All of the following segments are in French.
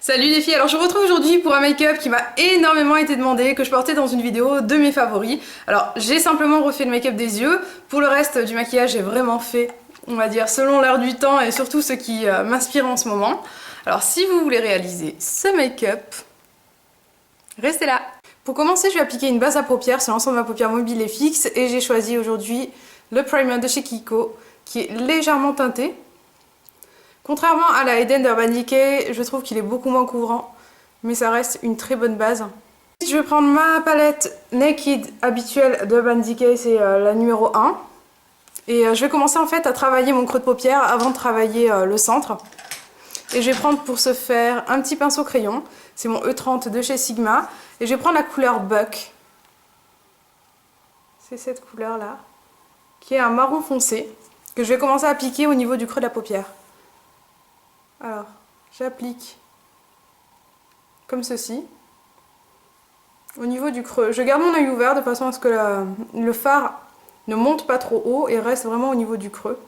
Salut les filles, alors je vous retrouve aujourd'hui pour un make-up qui m'a énormément été demandé, que je portais dans une vidéo de mes favoris. Alors j'ai simplement refait le make-up des yeux, pour le reste du maquillage j'ai vraiment fait, on va dire, selon l'air du temps et surtout ce qui m'inspire en ce moment. Alors si vous voulez réaliser ce make-up, restez là. Pour commencer je vais appliquer une base à paupières sur l'ensemble de ma paupière mobile et fixe et j'ai choisi aujourd'hui le primer de chez Kiko qui est légèrement teinté. Contrairement à la Eden d'Urban Decay, je trouve qu'il est beaucoup moins couvrant, mais ça reste une très bonne base. Je vais prendre ma palette Naked habituelle d'Urban Decay, c'est la numéro 1. Et je vais commencer en fait à travailler mon creux de paupière avant de travailler le centre. Et je vais prendre pour ce faire un petit pinceau crayon, c'est mon E30 de chez Sigma. Et je vais prendre la couleur Buck, c'est cette couleur là, qui est un marron foncé, que je vais commencer à appliquer au niveau du creux de la paupière. Alors, j'applique comme ceci, au niveau du creux. Je garde mon œil ouvert de façon à ce que le fard ne monte pas trop haut et reste vraiment au niveau du creux.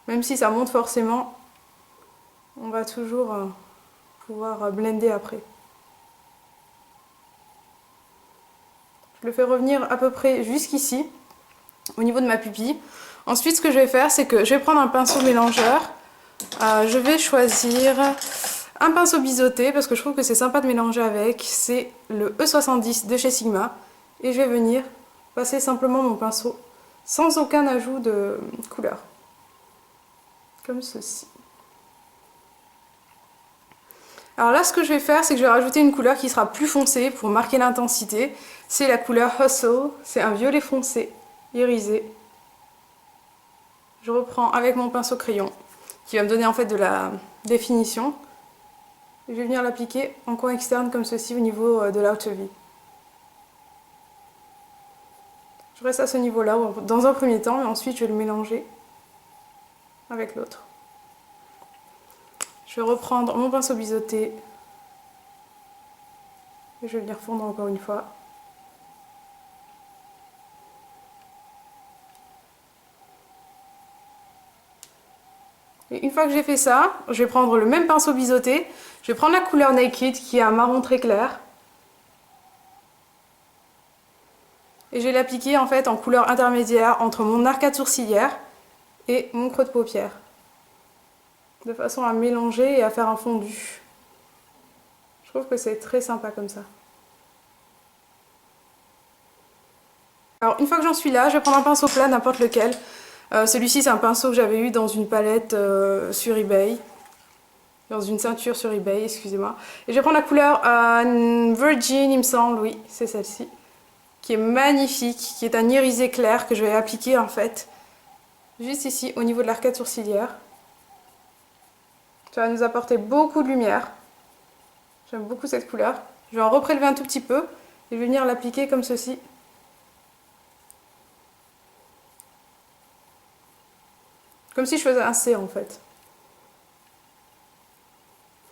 Même si ça monte forcément, on va toujours pouvoir blender après. Je le fais revenir à peu près jusqu'ici, au niveau de ma pupille. Ensuite, ce que je vais faire, c'est que je vais prendre un pinceau mélangeur. Je vais choisir un pinceau biseauté parce que je trouve que c'est sympa de mélanger avec. C'est le E70 de chez Sigma. Et je vais venir passer simplement mon pinceau sans aucun ajout de couleur. Comme ceci. Alors là, ce que je vais faire, c'est que je vais rajouter une couleur qui sera plus foncée pour marquer l'intensité. C'est la couleur Hustle. C'est un violet foncé, irisé. Je reprends avec mon pinceau crayon, qui va me donner en fait de la définition. Et je vais venir l'appliquer en coin externe comme ceci au niveau de l'outer V. Je reste à ce niveau-là dans un premier temps, et ensuite je vais le mélanger avec l'autre. Je vais reprendre mon pinceau biseauté et je vais venir fondre encore une fois. Et une fois que j'ai fait ça, je vais prendre le même pinceau biseauté, je vais prendre la couleur Naked qui est un marron très clair. Et je vais l'appliquer en fait en couleur intermédiaire entre mon arcade sourcilière et mon creux de paupière. De façon à mélanger et à faire un fondu. Je trouve que c'est très sympa comme ça. Alors une fois que j'en suis là, je vais prendre un pinceau plat, n'importe lequel. Celui-ci c'est un pinceau que j'avais eu dans une palette sur eBay. Dans une ceinture sur eBay, excusez-moi. Et je vais prendre la couleur Virgin, il me semble, oui, c'est celle-ci. Qui est magnifique, qui est un irisé clair que je vais appliquer en fait juste ici au niveau de l'arcade sourcilière. Ça va nous apporter beaucoup de lumière. J'aime beaucoup cette couleur. Je vais en reprélever un tout petit peu et je vais venir l'appliquer comme ceci. Comme si je faisais un C en fait.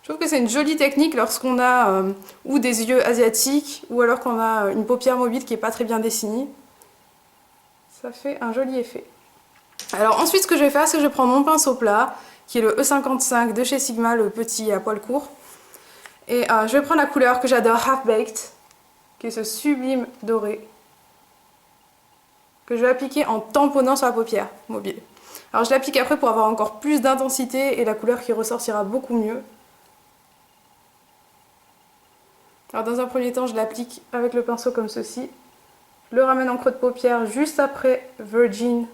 Je trouve que c'est une jolie technique lorsqu'on a ou des yeux asiatiques ou alors qu'on a une paupière mobile qui n'est pas très bien dessinée. Ça fait un joli effet. Alors ensuite ce que je vais faire, c'est que je vais prendre mon pinceau plat qui est le E55 de chez Sigma, le petit à poil court. Et je vais prendre la couleur que j'adore, Half Baked, qui est ce sublime doré, que je vais appliquer en tamponnant sur la paupière mobile. Alors je l'applique après pour avoir encore plus d'intensité et la couleur qui ressortira beaucoup mieux. Alors dans un premier temps, je l'applique avec le pinceau comme ceci. Je le ramène en creux de paupière juste après Virgin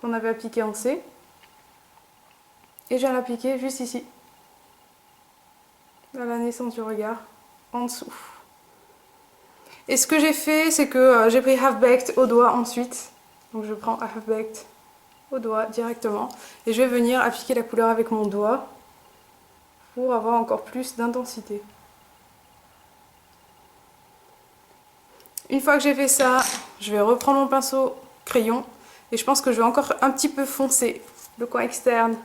qu'on avait appliqué en C. Et je viens l'appliquer juste ici, à la naissance du regard, en dessous. Et ce que j'ai fait, c'est que j'ai pris Half Baked au doigt ensuite. Donc je prends Half Baked au doigt directement. Et je vais venir appliquer la couleur avec mon doigt pour avoir encore plus d'intensité. Une fois que j'ai fait ça, je vais reprendre mon pinceau crayon. Et je pense que je vais encore un petit peu foncer le coin externe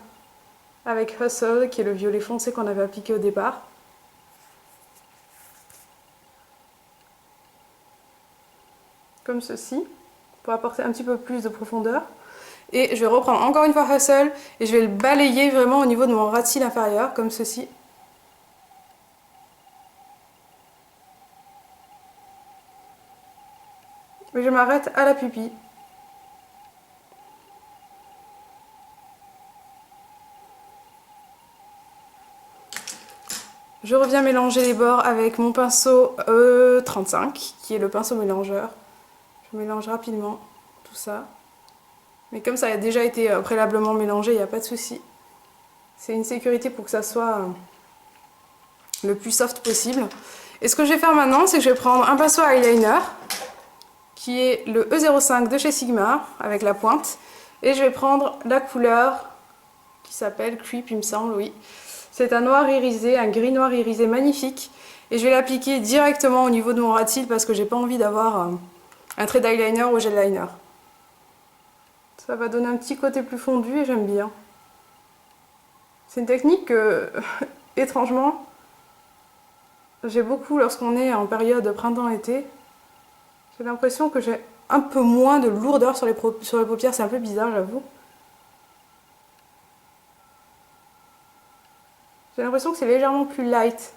avec Hustle, qui est le violet foncé qu'on avait appliqué au départ. Comme ceci, pour apporter un petit peu plus de profondeur. Et je vais reprendre encore une fois Hustle et je vais le balayer vraiment au niveau de mon ras de cils inférieur, comme ceci. Et je m'arrête à la pupille. Je reviens mélanger les bords avec mon pinceau 35, qui est le pinceau mélangeur. Je mélange rapidement tout ça. Mais comme ça a déjà été préalablement mélangé, il n'y a pas de souci. C'est une sécurité pour que ça soit le plus soft possible. Et ce que je vais faire maintenant, c'est que je vais prendre un pinceau eyeliner, qui est le E05 de chez Sigma, avec la pointe. Et je vais prendre la couleur qui s'appelle Creep, il me semble, oui. C'est un noir irisé, un gris noir irisé magnifique. Et je vais l'appliquer directement au niveau de mon ras de cils parce que j'ai pas envie d'avoir un trait d'eyeliner ou gel liner. Ça va donner un petit côté plus fondu et j'aime bien. C'est une technique que, étrangement, j'ai beaucoup lorsqu'on est en période printemps-été. J'ai l'impression que j'ai un peu moins de lourdeur sur les paupières, c'est un peu bizarre, j'avoue. J'ai l'impression que c'est légèrement plus light.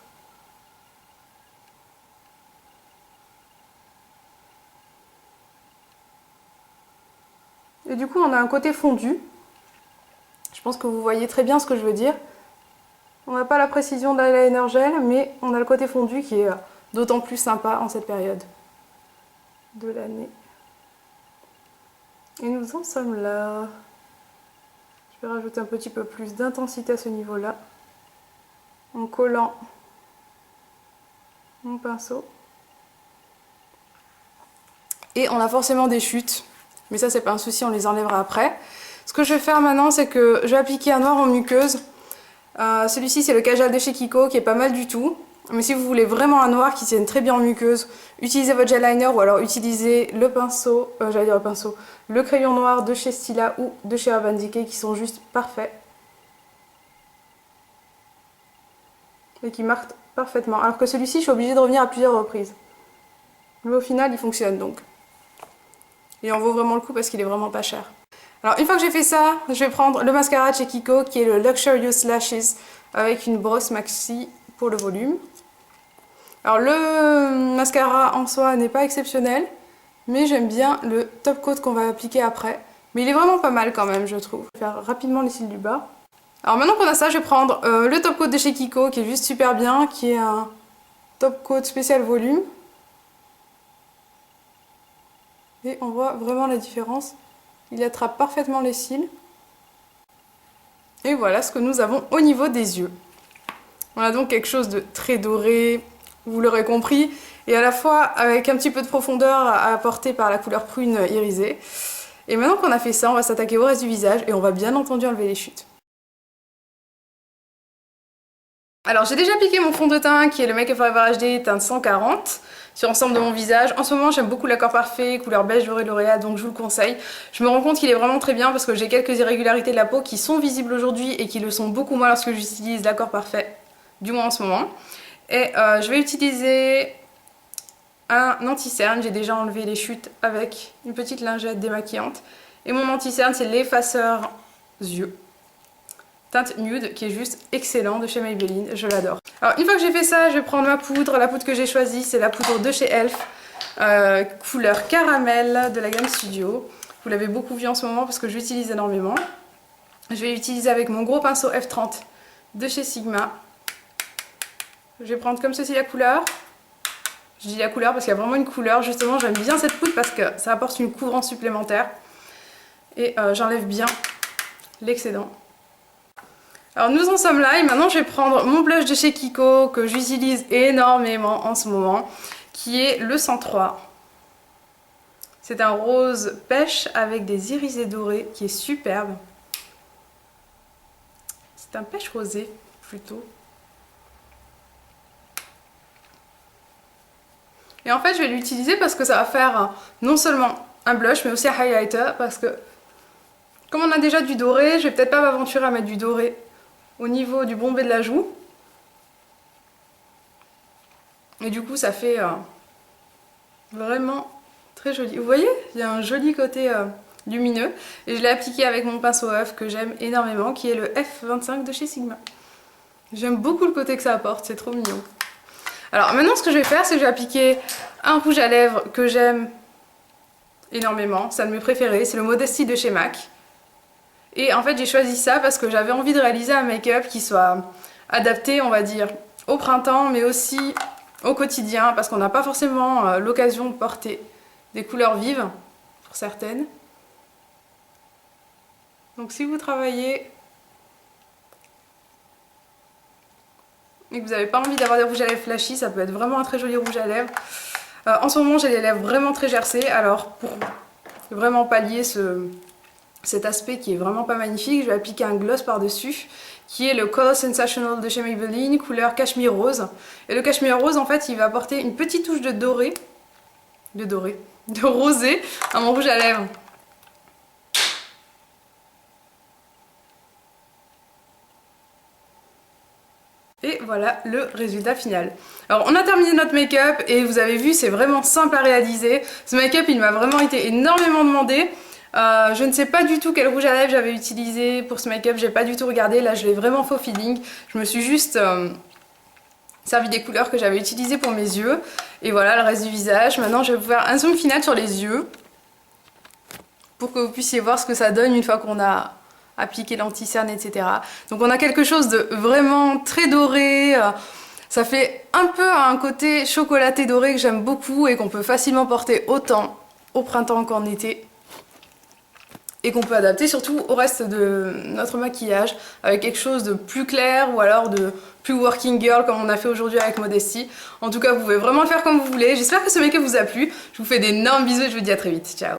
Et du coup, on a un côté fondu. Je pense que vous voyez très bien ce que je veux dire. On n'a pas la précision de l'eyeliner gel, mais on a le côté fondu qui est d'autant plus sympa en cette période de l'année. Et nous en sommes là. Je vais rajouter un petit peu plus d'intensité à ce niveau-là, en collant mon pinceau. Et on a forcément des chutes, mais ça c'est pas un souci, on les enlèvera après. Ce que je vais faire maintenant, c'est que je vais appliquer un noir en muqueuse. Celui-ci c'est le Kajal de chez Kiko, qui est pas mal du tout. Mais si vous voulez vraiment un noir qui tienne très bien en muqueuse, utilisez votre gel liner ou alors utilisez le pinceau, le crayon noir de chez Stila ou de chez Urban Decay qui sont juste parfaits. Et qui marquent parfaitement. Alors que celui-ci, je suis obligée de revenir à plusieurs reprises. Mais au final, il fonctionne donc. Et en vaut vraiment le coup parce qu'il est vraiment pas cher. Alors une fois que j'ai fait ça, je vais prendre le mascara de chez Kiko qui est le Luxurious Lashes avec une brosse maxi pour le volume. Alors le mascara en soi n'est pas exceptionnel, mais j'aime bien le top coat qu'on va appliquer après. Mais il est vraiment pas mal quand même, je trouve. Je vais faire rapidement les cils du bas. Alors maintenant qu'on a ça, je vais prendre le top coat de chez Kiko qui est juste super bien, qui est un top coat spécial volume. Et on voit vraiment la différence. Il attrape parfaitement les cils. Et voilà ce que nous avons au niveau des yeux. On a donc quelque chose de très doré, vous l'aurez compris, et à la fois avec un petit peu de profondeur apportée par la couleur prune irisée. Et maintenant qu'on a fait ça, on va s'attaquer au reste du visage et on va bien entendu enlever les chutes. Alors j'ai déjà appliqué mon fond de teint qui est le Make Up Forever HD teinte 140 sur l'ensemble de mon visage. En ce moment j'aime beaucoup l'accord parfait, couleur beige doré L'Oréal, donc je vous le conseille. Je me rends compte qu'il est vraiment très bien parce que j'ai quelques irrégularités de la peau qui sont visibles aujourd'hui et qui le sont beaucoup moins lorsque j'utilise l'accord parfait, du moins en ce moment. Et je vais utiliser un anti-cerne, j'ai déjà enlevé les chutes avec une petite lingette démaquillante. Et mon anti-cerne c'est l'effaceur yeux. Teinte nude qui est juste excellent de chez Maybelline, je l'adore. Alors une fois que j'ai fait ça, je vais prendre ma poudre. La poudre que j'ai choisie c'est la poudre de chez Elf, couleur caramel de la gamme Studio. Vous l'avez beaucoup vu en ce moment parce que j'utilise énormément. Je vais l'utiliser avec mon gros pinceau F30 de chez Sigma. Je vais prendre comme ceci la couleur. Je dis la couleur parce qu'il y a vraiment une couleur. Justement j'aime bien cette poudre parce que ça apporte une couvrance supplémentaire. Et j'enlève bien l'excédent. Alors nous en sommes là et maintenant je vais prendre mon blush de chez Kiko que j'utilise énormément en ce moment, qui est le 103. C'est un rose pêche avec des irisés dorés qui est superbe. C'est un pêche rosé plutôt. Et en fait je vais l'utiliser parce que ça va faire non seulement un blush mais aussi un highlighter parce que comme on a déjà du doré, je vais peut-être pas m'aventurer à mettre du doré au niveau du bombé de la joue. Et du coup ça fait vraiment très joli. Vous voyez, il y a un joli côté lumineux. Et je l'ai appliqué avec mon pinceau œuf que j'aime énormément, qui est le F25 de chez Sigma. J'aime beaucoup le côté que ça apporte, c'est trop mignon. Alors maintenant ce que je vais faire, c'est que je vais appliquer un rouge à lèvres que j'aime énormément, c'est un de mes préférés, c'est le Modesty de chez MAC. Et en fait j'ai choisi ça parce que j'avais envie de réaliser un make-up qui soit adapté, on va dire, au printemps mais aussi au quotidien parce qu'on n'a pas forcément l'occasion de porter des couleurs vives pour certaines. Donc si vous travaillez et que vous n'avez pas envie d'avoir des rouges à lèvres flashy, ça peut être vraiment un très joli rouge à lèvres. En ce moment j'ai les lèvres vraiment très gercées, alors pour vraiment pallier cet aspect qui est vraiment pas magnifique, je vais appliquer un gloss par-dessus qui est le Color Sensational de chez Maybelline, couleur cachemire rose. Et le cachemire rose en fait il va apporter une petite touche de doré, de rosé à mon rouge à lèvres. Et voilà le résultat final. Alors on a terminé notre make-up et vous avez vu c'est vraiment simple à réaliser. Ce make-up il m'a vraiment été énormément demandé. Je ne sais pas du tout quel rouge à lèvres j'avais utilisé pour ce make-up, j'ai pas du tout regardé, là je l'ai vraiment faux feeling. Je me suis juste servi des couleurs que j'avais utilisées pour mes yeux. Et voilà le reste du visage. Maintenant je vais vous faire un zoom final sur les yeux pour que vous puissiez voir ce que ça donne une fois qu'on a appliqué l'anti-cerne, etc. Donc on a quelque chose de vraiment très doré. Ça fait un peu un côté chocolaté doré que j'aime beaucoup et qu'on peut facilement porter autant au printemps qu'en été. Et qu'on peut adapter surtout au reste de notre maquillage avec quelque chose de plus clair ou alors de plus working girl comme on a fait aujourd'hui avec Modesty. En tout cas, vous pouvez vraiment le faire comme vous voulez. J'espère que ce make-up vous a plu. Je vous fais d'énormes bisous et je vous dis à très vite. Ciao!